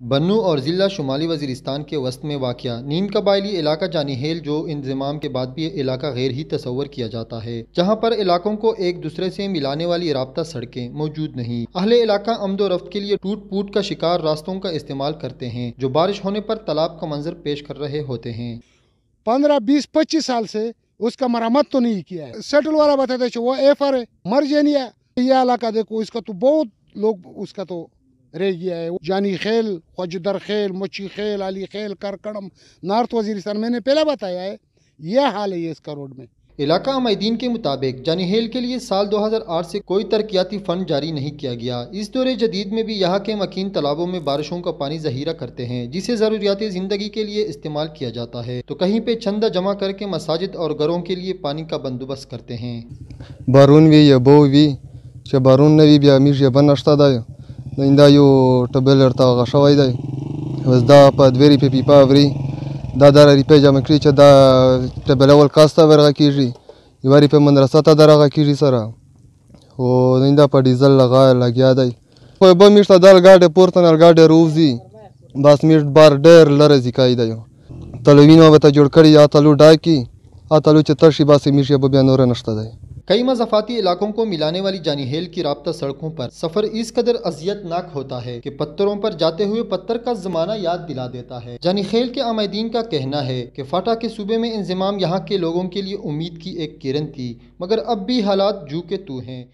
बन्नू और ज़िला शुमाली वज़ीरिस्तान के वस्त में वाक़या नीम कबायली इलाका जानी हेल, जो इंतज़ाम के बाद भी ये इलाका गैर ही तस्वर किया जाता है, जहाँ पर इलाकों को एक दूसरे से मिलाने वाली राब्ता सड़कें मौजूद नहीं। अहले इलाका आमदो रफ्त के लिए टूट फूट का शिकार रास्तों का इस्तेमाल करते हैं, जो बारिश होने पर तालाब का मंजर पेश कर रहे होते हैं। 15-20-25 साल से उसका मरम्मत तो नहीं किया है। सेटल वाला बताते थे वो एफर है, मर्जेनिया ये इलाका देखो, इसका तो बहुत लोग उसका तो रह गया है। जानी खेल, खजदर खेल, मच्छी खेल, अली खेल, करकड़म, नॉर्थ वजीरिस्तान, मैंने पहले बताया है यह हाल है इसका रोड में। इलाका अमीदीन के मुताबिक जानी हेल के लिए साल 2008 से कोई तरक्याती फंड जारी नहीं किया गया। इस दौरे जदीद में भी यहाँ के मकीन तालाबों में बारिशों का पानी जहीरा करते हैं, जिसे ज़रूरियात ज़िंदगी के लिए इस्तेमाल किया जाता है, तो कहीं पे चंदा जमा करके मसाजिद और घरों के लिए पानी का बंदोबस्त करते हैं। बारून भी या बो भी चे बारून ने भी मीश या बनश्ता दाय नंदा यो टबेलर ता गशवाई दाय वजदा पदवेरी पे पीपावरी दादा रिपे जमा करी चे दा टबेलवल कास्ता वर्गा कीजी इवारी पे मदरसा ता दरगा कीजी सरा ओ नंदा पर डीजल लगा दाय कोई बो मीश दाल गाड़े पोर्तनल गाड़े रूजी बस मीश बार डेर लरे जिकाई दाय तलवीनो बता जोड़ करी आ तलु डाकी आ तलु चे तरशी बासे मीश या बबिया नोरा नश्ता दाय। कई मज़ाफ़ाती इलाकों को मिलाने वाली जानी हेल की राब्ता सड़कों पर सफ़र इस कदर अज़ियतनाक होता है कि पत्थरों पर जाते हुए पत्थर का ज़माना याद दिला देता है। जानी हेल के आमदीन का कहना है कि फाटा के सूबे में इंज़माम यहाँ के लोगों के लिए उम्मीद की एक किरण थी, मगर अब भी हालात जू के तू हैं।